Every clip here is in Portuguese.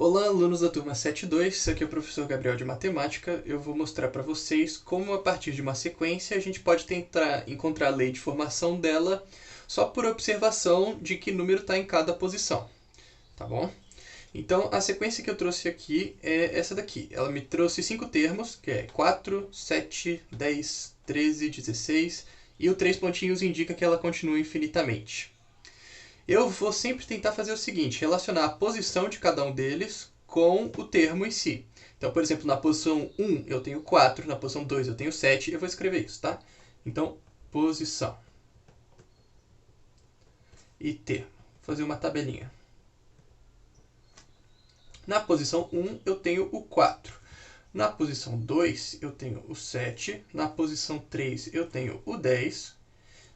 Olá, alunos da turma 7.2, esse aqui é o professor Gabriel de Matemática. Eu vou mostrar para vocês como, a partir de uma sequência, a gente pode tentar encontrar a lei de formação dela só por observação de que número está em cada posição, tá bom? Então, a sequência que eu trouxe aqui é essa daqui. Ela me trouxe 5 termos, que é 4, 7, 10, 13, 16, e o 3 pontinhos indica que ela continua infinitamente. Eu vou sempre tentar fazer o seguinte, relacionar a posição de cada um deles com o termo em si. Então, por exemplo, na posição 1 eu tenho 4, na posição 2 eu tenho 7, eu vou escrever isso, tá? Então, posição e termo. Vou fazer uma tabelinha. Na posição 1 eu tenho o 4. Na posição 2 eu tenho o 7. Na posição 3 eu tenho o 10.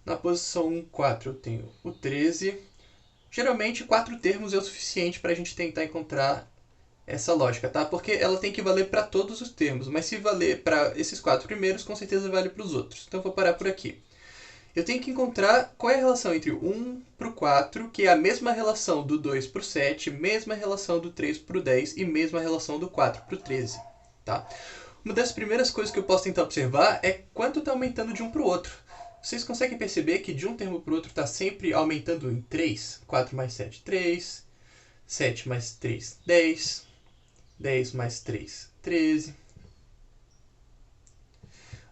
Na posição 4 eu tenho o 13. Geralmente, 4 termos é o suficiente para a gente tentar encontrar essa lógica, tá? Porque ela tem que valer para todos os termos, mas se valer para esses 4 primeiros, com certeza vale para os outros. Então, eu vou parar por aqui. Eu tenho que encontrar qual é a relação entre o 1 para o 4, que é a mesma relação do 2 para o 7, mesma relação do 3 para o 10 e mesma relação do 4 para o 13, tá? Uma das primeiras coisas que eu posso tentar observar é quanto está aumentando de um para o outro. Vocês conseguem perceber que de um termo para o outro está sempre aumentando em 3? 4 mais 7, 3. 7 mais 3, 10. 10 mais 3, 13.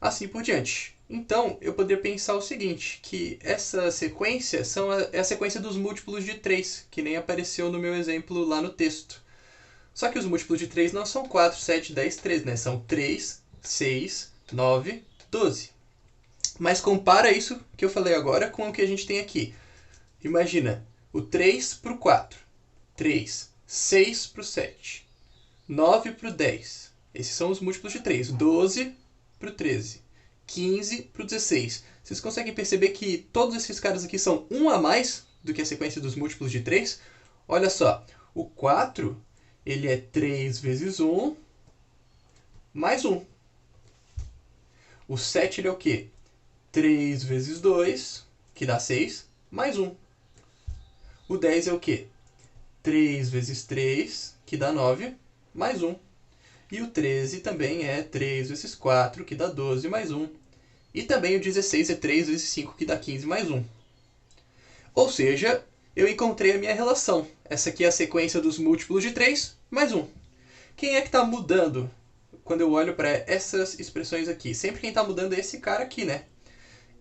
Assim por diante. Então, eu poderia pensar o seguinte, que essa sequência é a sequência dos múltiplos de 3, que nem apareceu no meu exemplo lá no texto. Só que os múltiplos de 3 não são 4, 7, 10, 13, né? São 3, 6, 9, 12. Mas compara isso que eu falei agora com o que a gente tem aqui. Imagina, o 3 para o 4, 3, 6 para o 7, 9 para o 10. Esses são os múltiplos de 3. 12 para o 13, 15 para o 16. Vocês conseguem perceber que todos esses caras aqui são um a mais do que a sequência dos múltiplos de 3? Olha só, o 4 ele é 3 vezes 1 mais 1. O 7 ele é o quê? 3 vezes 2, que dá 6, mais 1. O 10 é o quê? 3 vezes 3, que dá 9, mais 1. E o 13 também é 3 vezes 4, que dá 12, mais 1. E também o 16 é 3 vezes 5, que dá 15, mais 1. Ou seja, eu encontrei a minha relação. Essa aqui é a sequência dos múltiplos de 3, mais 1. Quem é que está mudando quando eu olho para essas expressões aqui? Sempre quem está mudando é esse cara aqui, né?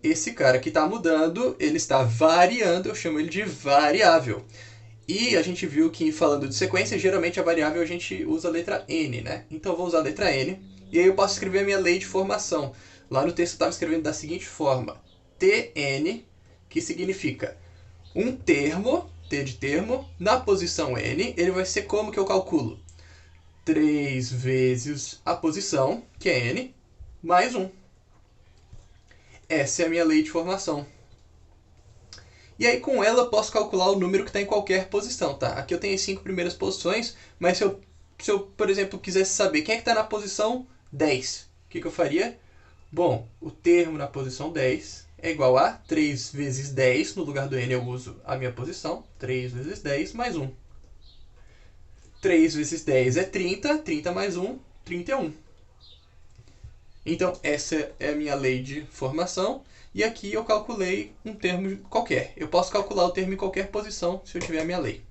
Esse cara que está mudando, ele está variando, eu chamo ele de variável. E a gente viu que, falando de sequência, geralmente a variável a gente usa a letra N, né? Então eu vou usar a letra N, e aí eu posso escrever a minha lei de formação. Lá no texto eu estava escrevendo da seguinte forma: Tn, que significa um termo, T de termo, na posição N, ele vai ser como que eu calculo? 3 vezes a posição, que é N, mais 1. Essa é a minha lei de formação. E aí com ela eu posso calcular o número que está em qualquer posição, tá? Aqui eu tenho as 5 primeiras posições, mas se eu, por exemplo, quisesse saber quem é que está na posição 10, o que eu faria? Bom, o termo na posição 10 é igual a 3 vezes 10, no lugar do N eu uso a minha posição, 3 vezes 10 mais 1. 3 vezes 10 é 30, 30 mais 1, 31. Então, essa é a minha lei de formação. E aqui eu calculei um termo qualquer. Eu posso calcular o termo em qualquer posição se eu tiver a minha lei.